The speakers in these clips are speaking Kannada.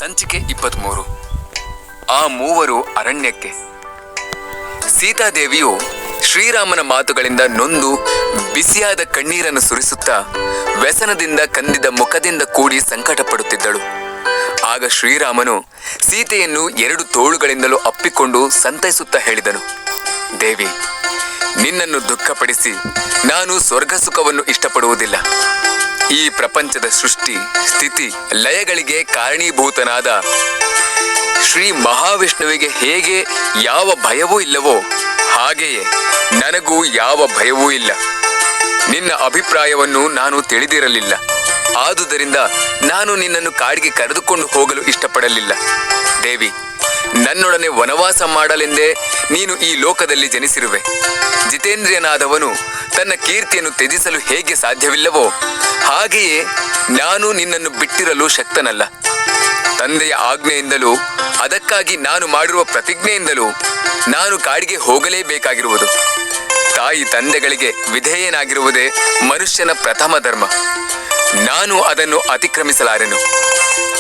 ಸಂಚಿಕೆ 23. ಆ ಮೂವರು ಅರಣ್ಯಕ್ಕೆ. ಸೀತಾದೇವಿಯು ಶ್ರೀರಾಮನ ಮಾತುಗಳಿಂದ ನೊಂದು ಬಿಸಿಯಾದ ಕಣ್ಣೀರನ್ನು ಸುರಿಸುತ್ತಾ ವ್ಯಸನದಿಂದ ಕಂದಿದ ಮುಖದಿಂದ ಕೂಡಿ ಸಂಕಟ ಪಡುತ್ತಿದ್ದಳು. ಆಗ ಶ್ರೀರಾಮನು ಸೀತೆಯನ್ನು 2 ತೋಳುಗಳಿಂದಲೂ ಅಪ್ಪಿಕೊಂಡು ಸಂತೈಸುತ್ತಾ ಹೇಳಿದನು, ದೇವಿ, ನಿನ್ನನ್ನು ದುಃಖಪಡಿಸಿ ನಾನು ಸ್ವರ್ಗ ಸುಖವನ್ನು ಇಷ್ಟಪಡುವುದಿಲ್ಲ. ಈ ಪ್ರಪಂಚದ ಸೃಷ್ಟಿ ಸ್ಥಿತಿ ಲಯಗಳಿಗೆ ಕಾರಣೀಭೂತನಾದ ಶ್ರೀ ಮಹಾವಿಷ್ಣುವಿಗೆ ಹೇಗೆ ಯಾವ ಭಯವೂ ಇಲ್ಲವೋ ಹಾಗೆಯೇ ನನಗೂ ಯಾವ ಭಯವೂ ಇಲ್ಲ. ನಿನ್ನ ಅಭಿಪ್ರಾಯವನ್ನು ನಾನು ತಿಳಿದಿರಲಿಲ್ಲ. ಆದುದರಿಂದ ನಾನು ನಿನ್ನನ್ನು ಕಾಡಿಗೆ ಕರೆದುಕೊಂಡು ಹೋಗಲು ಇಷ್ಟಪಡಲಿಲ್ಲ. ದೇವಿ, ನನ್ನೊಡನೆ ವನವಾಸ ಮಾಡಲೆಂದೇ ನೀನು ಈ ಲೋಕದಲ್ಲಿ ಜನಿಸಿರುವೆ. ಜಿತೇಂದ್ರಿಯನಾದವನು ತನ್ನ ಕೀರ್ತಿಯನ್ನು ತ್ಯಜಿಸಲು ಹೇಗೆ ಸಾಧ್ಯವಿಲ್ಲವೋ ಹಾಗೆಯೇ ನಾನು ನಿನ್ನನ್ನು ಬಿಟ್ಟಿರಲು ಶಕ್ತನಲ್ಲ. ತಂದೆಯ ಆಜ್ಞೆಯಿಂದಲೂ ಅದಕ್ಕಾಗಿ ನಾನು ಮಾಡಿರುವ ಪ್ರತಿಜ್ಞೆಯಿಂದಲೂ ನಾನು ಕಾಡಿಗೆ ಹೋಗಲೇಬೇಕಾಗಿರುವುದು. ತಾಯಿ ತಂದೆಗಳಿಗೆ ವಿಧೇಯನಾಗಿರುವುದೇ ಮನುಷ್ಯನ ಪ್ರಥಮ ಧರ್ಮ. ನಾನು ಅದನ್ನು ಅತಿಕ್ರಮಿಸಲಾರೆನು.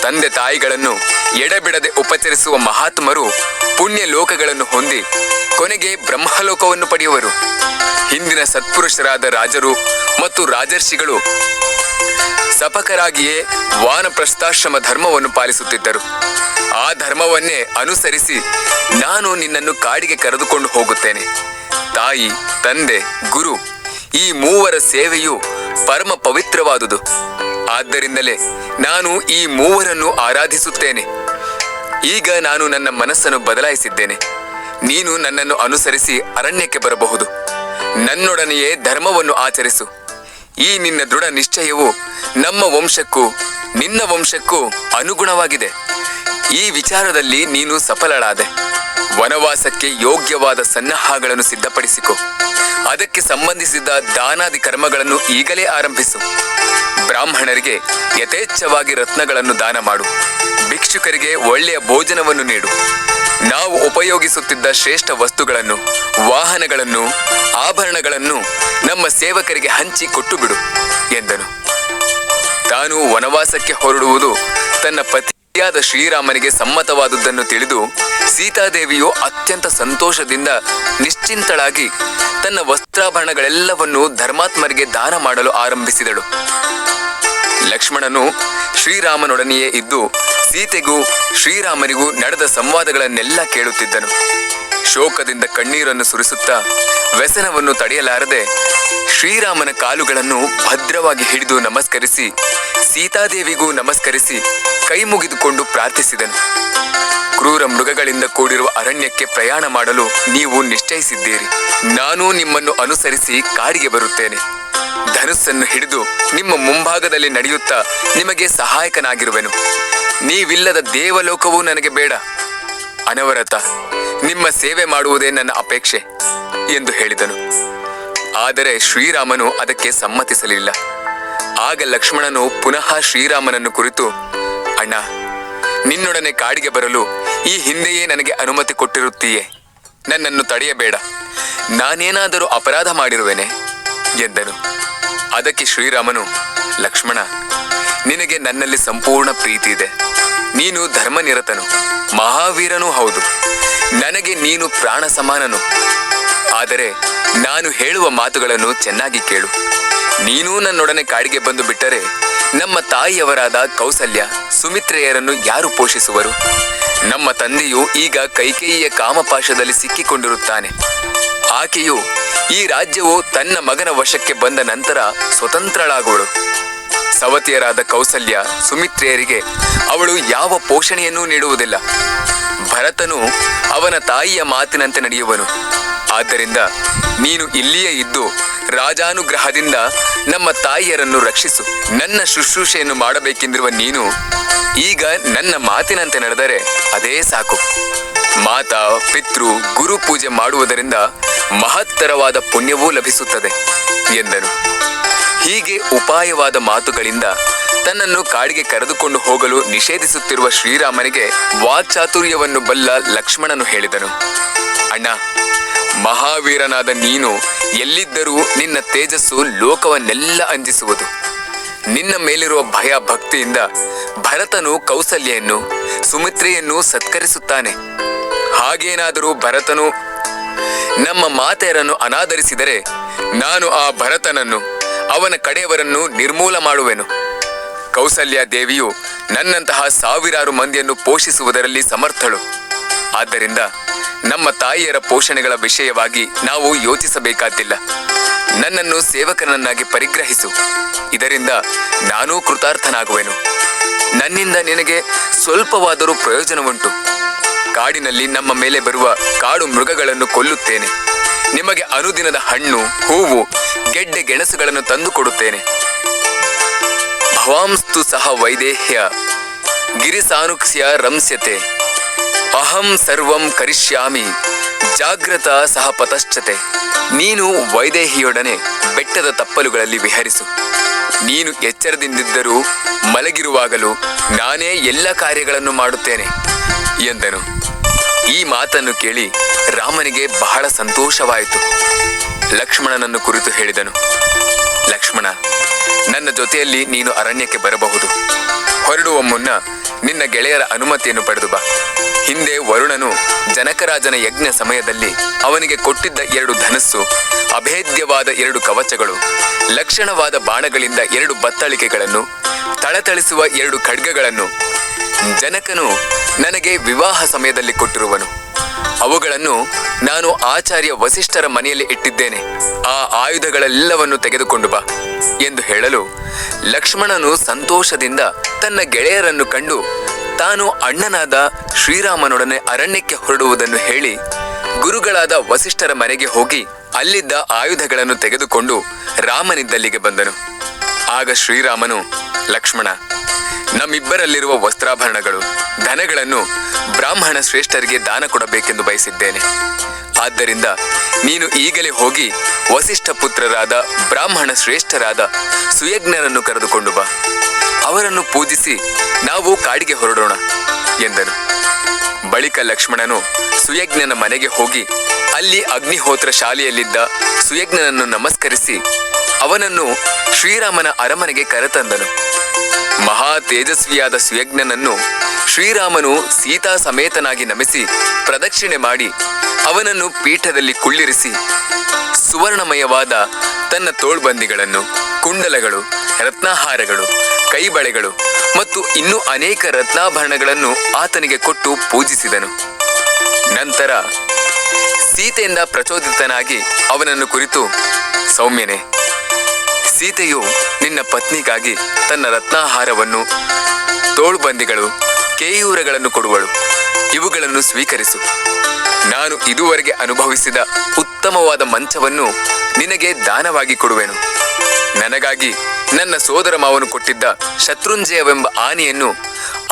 ತಂದೆ ತಾಯಿಗಳನ್ನು ಎಡೆಬಿಡದೆ ಉಪಚರಿಸುವ ಮಹಾತ್ಮರು ಪುಣ್ಯ ಲೋಕಗಳನ್ನು ಹೊಂದಿ ಕೊನೆಗೆ ಬ್ರಹ್ಮಲೋಕವನ್ನು ಪಡೆಯುವರು. ಹಿಂದಿನ ಸತ್ಪುರುಷರಾದ ರಾಜರು ಮತ್ತು ರಾಜರ್ಷಿಗಳು ಸಪಕರಾಗಿಯೇ ವಾನಪ್ರಸ್ಥಾಶ್ರಮ ಧರ್ಮವನ್ನು ಪಾಲಿಸುತ್ತಿದ್ದರು. ಆ ಧರ್ಮವನ್ನೇ ಅನುಸರಿಸಿ ನಾನು ನಿನ್ನನ್ನು ಕಾಡಿಗೆ ಕರೆದುಕೊಂಡು ಹೋಗುತ್ತೇನೆ. ತಾಯಿ, ತಂದೆ, ಗುರು ಈ ಮೂವರ ಸೇವೆಯು ಪರಮ ಪವಿತ್ರವಾದುದು. ಆದ್ದರಿಂದಲೇ ನಾನು ಈ ಮೂವರನ್ನು ಆರಾಧಿಸುತ್ತೇನೆ. ಈಗ ನಾನು ನನ್ನ ಮನಸ್ಸನ್ನು ಬದಲಾಯಿಸಿದ್ದೇನೆ. ನೀನು ನನ್ನನ್ನು ಅನುಸರಿಸಿ ಅರಣ್ಯಕ್ಕೆ ಬರಬಹುದು. ನನ್ನೊಡನೆಯೇ ಧರ್ಮವನ್ನು ಆಚರಿಸು. ಈ ನಿನ್ನ ದೃಢ ನಿಶ್ಚಯವು ನಮ್ಮ ವಂಶಕ್ಕೂ ನಿನ್ನ ವಂಶಕ್ಕೂ ಅನುಗುಣವಾಗಿದೆ. ಈ ವಿಚಾರದಲ್ಲಿ ನೀನು ಸಫಲಳಾದೆ. ವನವಾಸಕ್ಕೆ ಯೋಗ್ಯವಾದ ಸನ್ನಾಹಗಳನ್ನು ಸಿದ್ಧಪಡಿಸಿಕೊ. ಅದಕ್ಕೆ ಸಂಬಂಧಿಸಿದ ದಾನಾದಿ ಕರ್ಮಗಳನ್ನು ಈಗಲೇ ಆರಂಭಿಸು. ಬ್ರಾಹ್ಮಣರಿಗೆ ಯಥೇಚ್ಛವಾಗಿ ರತ್ನಗಳನ್ನು ದಾನ ಮಾಡು. ಭಿಕ್ಷುಕರಿಗೆ ಒಳ್ಳೆಯ ಭೋಜನವನ್ನು ನೀಡು. ನಾವು ಉಪಯೋಗಿಸುತ್ತಿದ್ದ ಶ್ರೇಷ್ಠ ವಸ್ತುಗಳನ್ನು, ವಾಹನಗಳನ್ನು, ಆಭರಣಗಳನ್ನು ನಮ್ಮ ಸೇವಕರಿಗೆ ಹಂಚಿ ಕೊಟ್ಟು ಬಿಡು ಎಂದನು. ತಾನು ವನವಾಸಕ್ಕೆ ಹೊರಡುವುದು ತನ್ನ ಪತಿಯಾದ ಶ್ರೀರಾಮನಿಗೆ ಸಮ್ಮತವಾದುದನ್ನು ತಿಳಿದು ಸೀತಾದೇವಿಯು ಅತ್ಯಂತ ಸಂತೋಷದಿಂದ ನಿಶ್ಚಿಂತಳಾಗಿ ತನ್ನ ವಸ್ತ್ರಾಭರಣಗಳೆಲ್ಲವನ್ನೂ ಧರ್ಮಾತ್ಮರಿಗೆ ದಾನ ಮಾಡಲು ಆರಂಭಿಸಿದಳು. ಲಕ್ಷ್ಮಣನು ಶ್ರೀರಾಮನೊಡನೆಯೇ ಇದ್ದು ಸೀತೆಗೂ ಶ್ರೀರಾಮನಿಗೂ ನಡೆದ ಸಂವಾದಗಳನ್ನೆಲ್ಲ ಕೇಳುತ್ತಿದ್ದನು. ಶೋಕದಿಂದ ಕಣ್ಣೀರನ್ನು ಸುರಿಸುತ್ತಾ ವ್ಯಸನವನ್ನು ತಡೆಯಲಾರದೆ ಶ್ರೀರಾಮನ ಕಾಲುಗಳನ್ನು ಭದ್ರವಾಗಿ ಹಿಡಿದು ನಮಸ್ಕರಿಸಿ ಸೀತಾದೇವಿಗೂ ನಮಸ್ಕರಿಸಿ ಕೈ ಮುಗಿದುಕೊಂಡು ಪ್ರಾರ್ಥಿಸಿದನು. ಕ್ರೂರ ಮೃಗಗಳಿಂದ ಕೂಡಿರುವ ಅರಣ್ಯಕ್ಕೆ ಪ್ರಯಾಣ ಮಾಡಲು ನೀವು ನಿಶ್ಚಯಿಸಿದ್ದೀರಿ. ನಾನು ನಿಮ್ಮನ್ನು ಅನುಸರಿಸಿ ಕಾಡಿಗೆ ಬರುತ್ತೇನೆ. ಧನುಸ್ಸನ್ನು ಹಿಡಿದು ನಿಮ್ಮ ಮುಂಭಾಗದಲ್ಲಿ ನಡೆಯುತ್ತಾ ನಿಮಗೆ ಸಹಾಯಕನಾಗಿರುವೆನು. ನೀವಿಲ್ಲದ ದೇವಲೋಕವೂ ನನಗೆ ಬೇಡ. ಅನವರತ ನಿಮ್ಮ ಸೇವೆ ಮಾಡುವುದೇ ನನ್ನ ಅಪೇಕ್ಷೆ ಎಂದು ಹೇಳಿದನು. ಆದರೆ ಶ್ರೀರಾಮನು ಅದಕ್ಕೆ ಸಮ್ಮತಿಸಲಿಲ್ಲ. ಆಗ ಲಕ್ಷ್ಮಣನು ಪುನಃ ಶ್ರೀರಾಮನನ್ನು ಕುರಿತು, ಅಣ್ಣ, ನಿನ್ನೊಡನೆ ಕಾಡಿಗೆ ಬರಲು ಈ ಹಿಂದೆಯೇ ನನಗೆ ಅನುಮತಿ ಕೊಟ್ಟಿರುತ್ತೀಯೇ. ನನ್ನನ್ನು ತಡೆಯಬೇಡ. ನಾನೇನಾದರೂ ಅಪರಾಧ ಮಾಡಿರುವೆನೆ ಎಂದನು. ಅದಕ್ಕೆ ಶ್ರೀರಾಮನು, ಲಕ್ಷ್ಮಣ, ನಿನಗೆ ನನ್ನಲ್ಲಿ ಸಂಪೂರ್ಣ ಪ್ರೀತಿ ಇದೆ. ನೀನು ಧರ್ಮನಿರತನು, ಮಹಾವೀರನೂ ಹೌದು. ನನಗೆ ನೀನು ಪ್ರಾಣ ಸಮಾನನು. ಆದರೆ ನಾನು ಹೇಳುವ ಮಾತುಗಳನ್ನು ಚೆನ್ನಾಗಿ ಕೇಳು. ನೀನೂ ನನ್ನೊಡನೆ ಕಾಡಿಗೆ ಬಂದು ಬಿಟ್ಟರೆ ನಮ್ಮ ತಾಯಿಯವರಾದ ಕೌಸಲ್ಯ, ಸುಮಿತ್ರೆಯರನ್ನು ಯಾರು ಪೋಷಿಸುವರು? ನಮ್ಮ ತಂದೆಯು ಈಗ ಕೈಕೇಯಿಯ ಕಾಮಪಾಶದಲ್ಲಿ ಸಿಕ್ಕಿಕೊಂಡಿರುತ್ತಾನೆ. ಆಕೆಯು ಈ ರಾಜ್ಯವು ತನ್ನ ಮಗನ ವಶಕ್ಕೆ ಬಂದ ನಂತರ ಸ್ವತಂತ್ರಳಾಗುವಳು. ಸವತಿಯರಾದ ಕೌಸಲ್ಯ, ಸುಮಿತ್ರೆಯರಿಗೆ ಅವಳು ಯಾವ ಪೋಷಣೆಯನ್ನೂ ನೀಡುವುದಿಲ್ಲ. ಭರತನು ಅವನ ತಾಯಿಯ ಮಾತಿನಂತೆ ನಡೆಯುವನು. ಆದ್ದರಿಂದ ನೀನು ಇಲ್ಲಿಯೇ ಇದ್ದು ರಾಜಾನುಗ್ರಹದಿಂದ ನಮ್ಮ ತಾಯಿಯರನ್ನು ರಕ್ಷಿಸು. ನನ್ನ ಶುಶ್ರೂಷೆಯನ್ನು ಮಾಡಬೇಕೆಂದಿರುವ ನೀನು ಈಗ ನನ್ನ ಮಾತಿನಂತೆ ನಡೆದರೆ ಅದೇ ಸಾಕು. ಮಾತಾ, ಪಿತೃ, ಗುರು ಪೂಜೆ ಮಾಡುವುದರಿಂದ ಮಹತ್ತರವಾದ ಪುಣ್ಯವೂ ಲಭಿಸುತ್ತದೆ ಎಂದನು. ಹೀಗೆ ಉಪಾಯವಾದ ಮಾತುಗಳಿಂದ ತನ್ನನ್ನು ಕಾಡಿಗೆ ಕರೆದುಕೊಂಡು ಹೋಗಲು ನಿಷೇಧಿಸುತ್ತಿರುವ ಶ್ರೀರಾಮನಿಗೆ ವಾಕ್ಚಾತುರ್ಯವನ್ನು ಬಲ್ಲ ಲಕ್ಷ್ಮಣನು ಹೇಳಿದನು, ಅಣ್ಣ, ಮಹಾವೀರನಾದ ನೀನು ಎಲ್ಲಿದ್ದರೂ ನಿನ್ನ ತೇಜಸ್ಸು ಲೋಕವನ್ನೆಲ್ಲ ಅಂಜಿಸುವುದು. ನಿನ್ನ ಮೇಲಿರುವ ಭಯ ಭಕ್ತಿಯಿಂದ ಭರತನು ಕೌಸಲ್ಯನ್ನು, ಸುಮಿತ್ರೆಯನ್ನು ಸತ್ಕರಿಸುತ್ತಾನೆ. ಹಾಗೇನಾದರೂ ಭರತನು ನಮ್ಮ ಮಾತೆಯರನ್ನು ಅನಾದರಿಸಿದರೆ ನಾನು ಆ ಭರತನನ್ನು, ಅವನ ಕಡೆಯವರನ್ನು ನಿರ್ಮೂಲ ಮಾಡುವೆನು. ಕೌಸಲ್ಯ ದೇವಿಯು ನನ್ನಂತಹ ಸಾವಿರಾರು ಮಂದಿಯನ್ನು ಪೋಷಿಸುವುದರಲ್ಲಿ ಸಮರ್ಥಳು. ಆದ್ದರಿಂದ ನಮ್ಮ ತಾಯಿಯರ ಪೋಷಣೆಗಳ ವಿಷಯವಾಗಿ ನಾವು ಯೋಚಿಸಬೇಕಾದ್ದಿಲ್ಲ. ನನ್ನನ್ನು ಸೇವಕನನ್ನಾಗಿ ಪರಿಗ್ರಹಿಸು, ಇದರಿಂದ ನಾನೂ ಕೃತಾರ್ಥನಾಗುವೆನು. ನನ್ನಿಂದ ನಿನಗೆ ಸ್ವಲ್ಪವಾದರೂ ಪ್ರಯೋಜನವುಂಟು. ಕಾಡಿನಲ್ಲಿ ನಮ್ಮ ಮೇಲೆ ಬರುವ ಕಾಡು ಮೃಗಗಳನ್ನು ಕೊಲ್ಲುತ್ತೇನೆ. ನಿಮಗೆ ಅನುದಿನದ ಹಣ್ಣು, ಹೂವು, ಗೆಡ್ಡೆ ಗೆಣಸುಗಳನ್ನು ತಂದು ಕೊಡುತ್ತೇನೆ. ಭವಾಂಸ್ತು ಸಹ ವೈದೇಹ್ಯ ಗಿರಿಸಾನುಕ್ಸ್ಯ ರಂಸ್ಯತೆ. ಅಹಂ ಸರ್ವಂ ಕರಿಷ್ಯಾಮಿ ಜಾಗ್ರತ ಸಹ ಪತಶ್ಚತೆ. ನೀನು ವೈದೇಹಿಯೊಡನೆ ಬೆಟ್ಟದ ತಪ್ಪಲುಗಳಲ್ಲಿ ವಿಹರಿಸು. ನೀನು ಎಚ್ಚರದಿಂದಿದ್ದರೂ ಮಲಗಿರುವಾಗಲೂ ನಾನೇ ಎಲ್ಲ ಕಾರ್ಯಗಳನ್ನು ಮಾಡುತ್ತೇನೆ ಎಂದನು. ಈ ಮಾತನ್ನು ಕೇಳಿ ರಾಮನಿಗೆ ಬಹಳ ಸಂತೋಷವಾಯಿತು. ಲಕ್ಷ್ಮಣನನ್ನು ಕುರಿತು ಹೇಳಿದನು, ಲಕ್ಷ್ಮಣ, ನನ್ನ ಜೊತೆಯಲ್ಲಿ ನೀನು ಅರಣ್ಯಕ್ಕೆ ಬರಬಹುದು. ಹೊರಡುವ ಮುನ್ನ ನಿನ್ನ ಗೆಳೆಯರ ಅನುಮತಿಯನ್ನು ಪಡೆದು ಬಾ. ಹಿಂದೆ ವರುಣನು ಜನಕರಾಜನ ಯಜ್ಞ ಸಮಯದಲ್ಲಿ ಅವನಿಗೆ ಕೊಟ್ಟಿದ್ದ 2 ಧನಸ್ಸು, ಅಭೇದ್ಯವಾದ 2 ಕವಚಗಳು, ಲಕ್ಷಣವಾದ ಬಾಣಗಳಿಂದ 2 ಬತ್ತಳಿಕೆಗಳನ್ನು, ಥಳಥಳಿಸುವ 2 ಖಡ್ಗಗಳನ್ನು ಜನಕನು ನನಗೆ ವಿವಾಹ ಸಮಯದಲ್ಲಿ ಕೊಟ್ಟಿರುವನು. ಅವುಗಳನ್ನು ನಾನು ಆಚಾರ್ಯ ವಸಿಷ್ಠರ ಮನೆಯಲ್ಲಿ ಇಟ್ಟಿದ್ದೇನೆ. ಆ ಆಯುಧಗಳೆಲ್ಲವನ್ನು ತೆಗೆದುಕೊಂಡು ಬಾ ಎಂದು ಹೇಳಲು ಲಕ್ಷ್ಮಣನು ಸಂತೋಷದಿಂದ ತನ್ನ ಗೆಳೆಯರನ್ನು ಕಂಡು ತಾನು ಅಣ್ಣನಾದ ಶ್ರೀರಾಮನೊಡನೆ ಅರಣ್ಯಕ್ಕೆ ಹೊರಡುವುದನ್ನು ಹೇಳಿ ಗುರುಗಳಾದ ವಸಿಷ್ಠರ ಮನೆಗೆ ಹೋಗಿ ಅಲ್ಲಿದ್ದ ಆಯುಧಗಳನ್ನು ತೆಗೆದುಕೊಂಡು ರಾಮನಿದ್ದಲ್ಲಿಗೆ ಬಂದನು. ಆಗ ಶ್ರೀರಾಮನು, ಲಕ್ಷ್ಮಣ, ನಮ್ಮಿಬ್ಬರಲ್ಲಿರುವ ವಸ್ತ್ರಾಭರಣಗಳು, ಧನಗಳನ್ನು ಬ್ರಾಹ್ಮಣ ಶ್ರೇಷ್ಠರಿಗೆ ದಾನ ಕೊಡಬೇಕೆಂದು ಬಯಸಿದ್ದೇನೆ. ಆದ್ದರಿಂದ ನೀನು ಈಗಲೇ ಹೋಗಿ ವಸಿಷ್ಠ ಪುತ್ರರಾದ ಬ್ರಾಹ್ಮಣ ಶ್ರೇಷ್ಠರಾದ ಸುಯಜ್ಞರನ್ನು ಕರೆದುಕೊಂಡು ಬಾ. ಅವರನ್ನು ಪೂಜಿಸಿ ನಾವು ಕಾಡಿಗೆ ಹೊರಡೋಣ ಎಂದನು. ಬಳಿಕ ಲಕ್ಷ್ಮಣನು ಸುಯಜ್ಞನ ಮನೆಗೆ ಹೋಗಿ ಅಲ್ಲಿ ಅಗ್ನಿಹೋತ್ರ ಶಾಲೆಯಲ್ಲಿದ್ದ ಸುಯಜ್ಞನನ್ನು ನಮಸ್ಕರಿಸಿ ಅವನನ್ನು ಶ್ರೀರಾಮನ ಅರಮನೆಗೆ ಕರೆತಂದನು. ಮಹಾ ತೇಜಸ್ವಿಯಾದ ಸುಯಜ್ಞನನ್ನು ಶ್ರೀರಾಮನು ಸೀತಾ ಸಮೇತನಾಗಿ ನಮಿಸಿ ಪ್ರದಕ್ಷಿಣೆ ಮಾಡಿ ಅವನನ್ನು ಪೀಠದಲ್ಲಿ ಕುಳ್ಳಿರಿಸಿ ಸುವರ್ಣಮಯವಾದ ತನ್ನ ತೋಳ್ಬಂದಿಗಳನ್ನು, ಕುಂಡಲಗಳು, ರತ್ನಾಹಾರಗಳು, ಕೈಬಳೆಗಳು ಮತ್ತು ಇನ್ನೂ ಅನೇಕ ರತ್ನಾಭರಣಗಳನ್ನು ಆತನಿಗೆ ಕೊಟ್ಟು ಪೂಜಿಸಿದನು. ನಂತರ ಸೀತೆಯಿಂದ ಪ್ರಚೋದಿತನಾಗಿ ಅವನನ್ನು ಕುರಿತು, ಸೌಮ್ಯನೇ, ಸೀತೆಯು ನಿನ್ನ ಪತ್ನಿಗಾಗಿ ತನ್ನ ರತ್ನಾಹಾರವನ್ನು, ತೋಳ್ಬಂದಿಗಳು, ಕೇಯೂರಗಳನ್ನು ಕೊಡುವಳು. ಇವುಗಳನ್ನು ಸ್ವೀಕರಿಸು. ನಾನು ಇದುವರೆಗೆ ಅನುಭವಿಸಿದ ಉತ್ತಮವಾದ ಮಂಚವನ್ನು ನಿನಗೆ ದಾನವಾಗಿ ಕೊಡುವೆನು. ನನಗಾಗಿ ನನ್ನ ಸೋದರ ಮಾವನು ಕೊಟ್ಟಿದ್ದ ಶತ್ರುಂಜಯವೆಂಬ ಆನೆಯನ್ನು,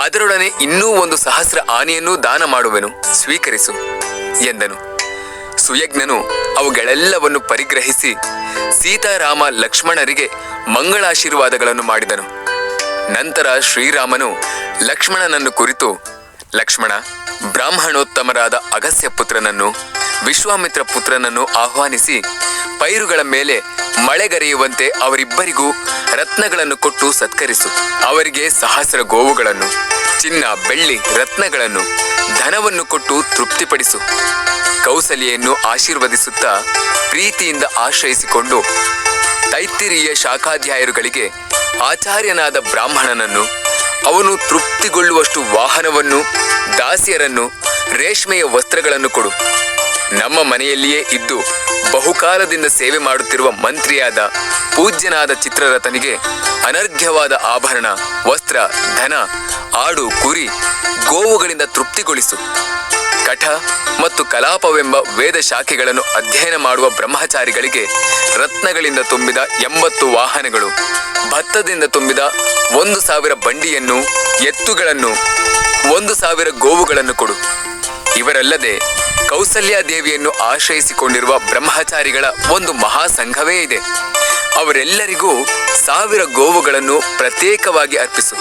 ಅದರೊಡನೆ ಇನ್ನೂ 1 ಸಹಸ್ರ ಆನೆಯನ್ನೂ ದಾನ ಮಾಡುವೆನು, ಸ್ವೀಕರಿಸು ಎಂದನು. ಸುಯಜ್ಞನು ಅವುಗಳೆಲ್ಲವನ್ನು ಪರಿಗ್ರಹಿಸಿ ಸೀತಾರಾಮ ಲಕ್ಷ್ಮಣರಿಗೆ ಮಂಗಳಾಶೀರ್ವಾದಗಳನ್ನು ಮಾಡಿದನು. ನಂತರ ಶ್ರೀರಾಮನು ಲಕ್ಷ್ಮಣನನ್ನು ಕುರಿತು, ಲಕ್ಷ್ಮಣ, ಬ್ರಾಹ್ಮಣೋತ್ತಮರಾದ ಅಗಸ್ಯ ಪುತ್ರನನ್ನು, ವಿಶ್ವಾಮಿತ್ರ ಪುತ್ರನನ್ನು ಆಹ್ವಾನಿಸಿ ಪೈರುಗಳ ಮೇಲೆ ಮಳೆಗರೆಯುವಂತೆ ಅವರಿಬ್ಬರಿಗೂ ರತ್ನಗಳನ್ನು ಕೊಟ್ಟು ಸತ್ಕರಿಸು. ಅವರಿಗೆ ಸಹಸ್ರ ಗೋವುಗಳನ್ನು, ಚಿನ್ನ, ಬೆಳ್ಳಿ, ರತ್ನಗಳನ್ನು, ಧನವನ್ನು ಕೊಟ್ಟು ತೃಪ್ತಿಪಡಿಸು. ಕೌಸಲ್ಯನ್ನು ಆಶೀರ್ವದಿಸುತ್ತಾ ಪ್ರೀತಿಯಿಂದ ಆಶ್ರಯಿಸಿಕೊಂಡು ತೈತ್ತಿರೀಯ ಶಾಖಾಧ್ಯಾಯರುಗಳಿಗೆ ಆಚಾರ್ಯನಾದ ಬ್ರಾಹ್ಮಣನನ್ನು, ಅವನು ತೃಪ್ತಿಗೊಳ್ಳುವಷ್ಟು ವಾಹನವನ್ನು, ದಾಸಿಯರನ್ನು, ರೇಷ್ಮೆಯ ವಸ್ತ್ರಗಳನ್ನು ಕೊಡು. ನಮ್ಮ ಮನೆಯಲ್ಲಿಯೇ ಇದ್ದು ಬಹುಕಾಲದಿಂದ ಸೇವೆ ಮಾಡುತ್ತಿರುವ ಮಂತ್ರಿಯಾದ ಪೂಜ್ಯನಾದ ಚಿತ್ರರಥನಿಗೆ ಅನರ್ಘ್ಯವಾದ ಆಭರಣ, ವಸ್ತ್ರ, ಧನ, ಆಡು, ಕುರಿ, ಗೋವುಗಳಿಂದ ತೃಪ್ತಿಗೊಳಿಸು. ಕಠ ಮತ್ತು ಕಲಾಪವೆಂಬ ವೇದ ಶಾಖೆಗಳನ್ನು ಅಧ್ಯಯನ ಮಾಡುವ ಬ್ರಹ್ಮಚಾರಿಗಳಿಗೆ ರತ್ನಗಳಿಂದ ತುಂಬಿದ 80 ವಾಹನಗಳು, ಭತ್ತದಿಂದ ತುಂಬಿದ 1000 ಬಂಡಿಯನ್ನು, ಎತ್ತುಗಳನ್ನು, 1000 ಗೋವುಗಳನ್ನು ಕೊಡು. ಇವರಲ್ಲದೆ ಕೌಸಲ್ಯಾದೇವಿಯನ್ನು ಆಶ್ರಯಿಸಿಕೊಂಡಿರುವ ಬ್ರಹ್ಮಚಾರಿಗಳ ಒಂದು ಮಹಾಸಂಘವೇ ಇದೆ. ಅವರೆಲ್ಲರಿಗೂ 1000 ಗೋವುಗಳನ್ನು ಪ್ರತ್ಯೇಕವಾಗಿ ಅರ್ಪಿಸು.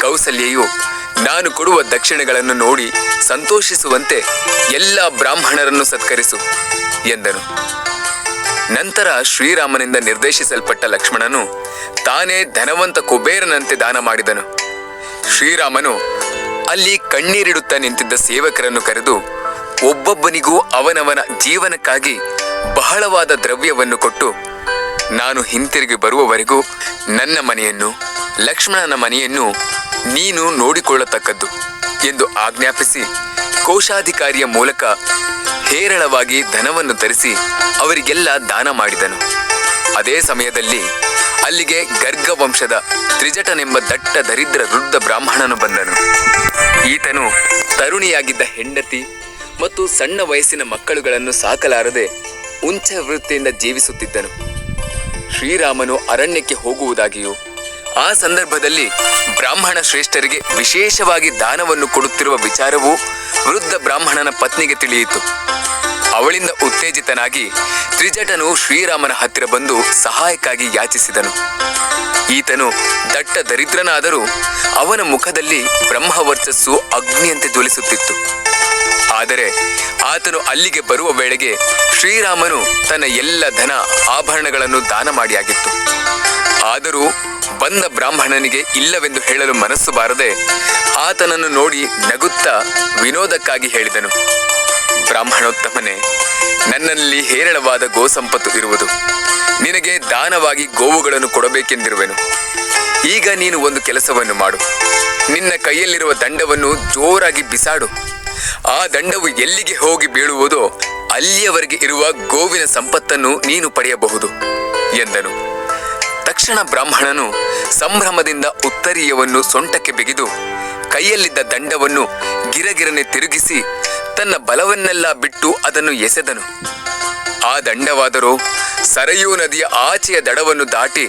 ಕೌಸಲ್ಯೆಯು ನಾನು ಕೊಡುವ ದಕ್ಷಿಣೆಗಳನ್ನು ನೋಡಿ ಸಂತೋಷಿಸುವಂತೆ ಎಲ್ಲ ಬ್ರಾಹ್ಮಣರನ್ನು ಸತ್ಕರಿಸು ಎಂದನು. ನಂತರ ಶ್ರೀರಾಮನಿಂದ ನಿರ್ದೇಶಿಸಲ್ಪಟ್ಟ ಲಕ್ಷ್ಮಣನು ತಾನೇ ಧನವಂತ ಕುಬೇರನಂತೆ ದಾನ ಮಾಡಿದನು. ಶ್ರೀರಾಮನು ಅಲ್ಲಿ ಕಣ್ಣೀರಿಡುತ್ತಾ ನಿಂತಿದ್ದ ಸೇವಕರನ್ನು ಕರೆದು ಒಬ್ಬೊಬ್ಬನಿಗೂ ಅವನವನ ಜೀವನಕ್ಕಾಗಿ ಬಹಳವಾದ ದ್ರವ್ಯವನ್ನು ಕೊಟ್ಟು, ನಾನು ಹಿಂತಿರುಗಿ ಬರುವವರೆಗೂ ನನ್ನ ಮನೆಯನ್ನು, ಲಕ್ಷ್ಮಣನ ಮನೆಯನ್ನು ನೀನು ನೋಡಿಕೊಳ್ಳತಕ್ಕದ್ದು ಎಂದು ಆಜ್ಞಾಪಿಸಿ ಕೋಶಾಧಿಕಾರಿಯ ಮೂಲಕ ಹೇರಳವಾಗಿ ಧನವನ್ನು ತರಿಸಿ ಅವರಿಗೆಲ್ಲ ದಾನ ಮಾಡಿದನು. ಅದೇ ಸಮಯದಲ್ಲಿ ಅಲ್ಲಿಗೆ ಗರ್ಗ ವಂಶದ ತ್ರಿಜಟನೆಂಬ ದಟ್ಟ ದರಿದ್ರ ವೃದ್ಧ ಬ್ರಾಹ್ಮಣನು ಬಂದನು. ಈತನು ತರುಣಿಯಾಗಿದ್ದ ಹೆಂಡತಿ ಮತ್ತು ಸಣ್ಣ ವಯಸ್ಸಿನ ಮಕ್ಕಳುಗಳನ್ನು ಸಾಕಲಾರದೆ ಉಂಚ ವೃತ್ತಿಯಿಂದ ಜೀವಿಸುತ್ತಿದ್ದನು. ಶ್ರೀರಾಮನು ಅರಣ್ಯಕ್ಕೆ ಹೋಗುವುದಾಗಿಯೂ ಆ ಸಂದರ್ಭದಲ್ಲಿ ಬ್ರಾಹ್ಮಣ ಶ್ರೇಷ್ಠರಿಗೆ ವಿಶೇಷವಾಗಿ ದಾನವನ್ನು ಕೊಡುತ್ತಿರುವ ವಿಚಾರವೂ ವೃದ್ಧ ಬ್ರಾಹ್ಮಣನ ಪತ್ನಿಗೆ ತಿಳಿಯಿತು. ಅವಳಿಂದ ಉತ್ತೇಜಿತನಾಗಿ ತ್ರಿಜಟನು ಶ್ರೀರಾಮನ ಹತ್ತಿರ ಬಂದು ಸಹಾಯಕ್ಕಾಗಿ ಯಾಚಿಸಿದನು. ಈತನು ದಟ್ಟ ದರಿದ್ರನಾದರೂ ಅವನ ಮುಖದಲ್ಲಿ ಬ್ರಹ್ಮವರ್ಚಸ್ಸು ಅಗ್ನಿಯಂತೆ ಜ್ವಲಿಸುತ್ತಿತ್ತು. ಆದರೆ ಆತನು ಅಲ್ಲಿಗೆ ಬರುವ ವೇಳೆಗೆ ಶ್ರೀರಾಮನು ತನ್ನ ಎಲ್ಲ ಧನ ಆಭರಣಗಳನ್ನು ದಾನ ಮಾಡಿಯಾಗಿತ್ತು. ಆದರೂ ಬಂದ ಬ್ರಾಹ್ಮಣನಿಗೆ ಇಲ್ಲವೆಂದು ಹೇಳಲು ಮನಸ್ಸು ಬಾರದೆ ಆತನನ್ನು ನೋಡಿ ನಗುತ್ತಾ ವಿನೋದಕ್ಕಾಗಿ ಹೇಳಿದನು, ಬ್ರಾಹ್ಮಣೋತ್ತಮನೇ, ನನ್ನಲ್ಲಿ ಹೇರಳವಾದ ಗೋಸಂಪತ್ತು ಇರುವುದು. ನಿನಗೆ ದಾನವಾಗಿ ಗೋವುಗಳನ್ನು ಕೊಡಬೇಕೆಂದಿರುವೆನು. ಈಗ ನೀನು ಒಂದು ಕೆಲಸವನ್ನು ಮಾಡು. ನಿನ್ನ ಕೈಯಲ್ಲಿರುವ ದಂಡವನ್ನು ಜೋರಾಗಿ ಬಿಸಾಡು. ಆ ದಂಡವು ಎಲ್ಲಿಗೆ ಹೋಗಿ ಬೀಳುವುದೋ ಅಲ್ಲಿಯವರೆಗೆ ಇರುವ ಗೋವಿನ ಸಂಪತ್ತನ್ನು ನೀನು ಪಡೆಯಬಹುದು ಎಂದನು. ತಕ್ಷಣ ಬ್ರಾಹ್ಮಣನು ಸಂಭ್ರಮದಿಂದ ಉತ್ತರೀಯವನ್ನು ಸೊಂಟಕ್ಕೆ ಬಿಗಿದು ಕೈಯಲ್ಲಿದ್ದ ದಂಡವನ್ನು ಗಿರಗಿರನೆ ತಿರುಗಿಸಿ ತನ್ನ ಬಲವನ್ನೆಲ್ಲ ಬಿಟ್ಟು ಅದನ್ನು ಎಸೆದನು. ಆ ದಂಡವಾದರೂ ಸರಯೂ ನದಿಯ ಆಚೆಯ ದಡವನ್ನು ದಾಟಿ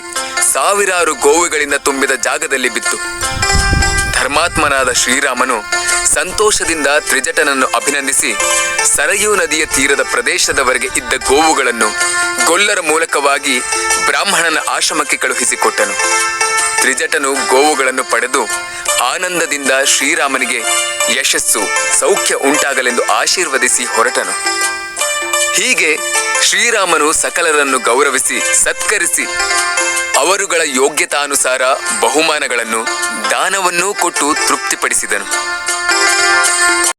ಸಾವಿರಾರು ಗೋವುಗಳಿಂದ ತುಂಬಿದ ಜಾಗದಲ್ಲಿ ಬಿತ್ತು. ಧರ್ಮಾತ್ಮನಾದ ಶ್ರೀರಾಮನು ಸಂತೋಷದಿಂದ ತ್ರಿಜಟನನ್ನು ಅಭಿನಂದಿಸಿ ಸರಯೂ ನದಿಯ ತೀರದ ಪ್ರದೇಶದವರೆಗೆ ಇದ್ದ ಗೋವುಗಳನ್ನು ಗೊಲ್ಲರ ಮೂಲಕವಾಗಿ ಬ್ರಾಹ್ಮಣನ ಆಶ್ರಮಕ್ಕೆ ಕಳುಹಿಸಿಕೊಟ್ಟನು. ತ್ರಿಜಟನು ಗೋವುಗಳನ್ನು ಪಡೆದು ಆನಂದದಿಂದ ಶ್ರೀರಾಮನಿಗೆ ಯಶಸ್ಸು, ಸೌಖ್ಯ ಉಂಟಾಗಲೆಂದು ಆಶೀರ್ವದಿಸಿ ಹೊರಟನು. ಹೀಗೆ ಶ್ರೀರಾಮನು ಸಕಲರನ್ನು ಗೌರವಿಸಿ ಸತ್ಕರಿಸಿ ಅವರುಗಳ ಯೋಗ್ಯತಾನುಸಾರ ಬಹುಮಾನಗಳನ್ನು ದಾನವನ್ನೂ ಕೊಟ್ಟು ತೃಪ್ತಿಪಡಿಸಿದನು.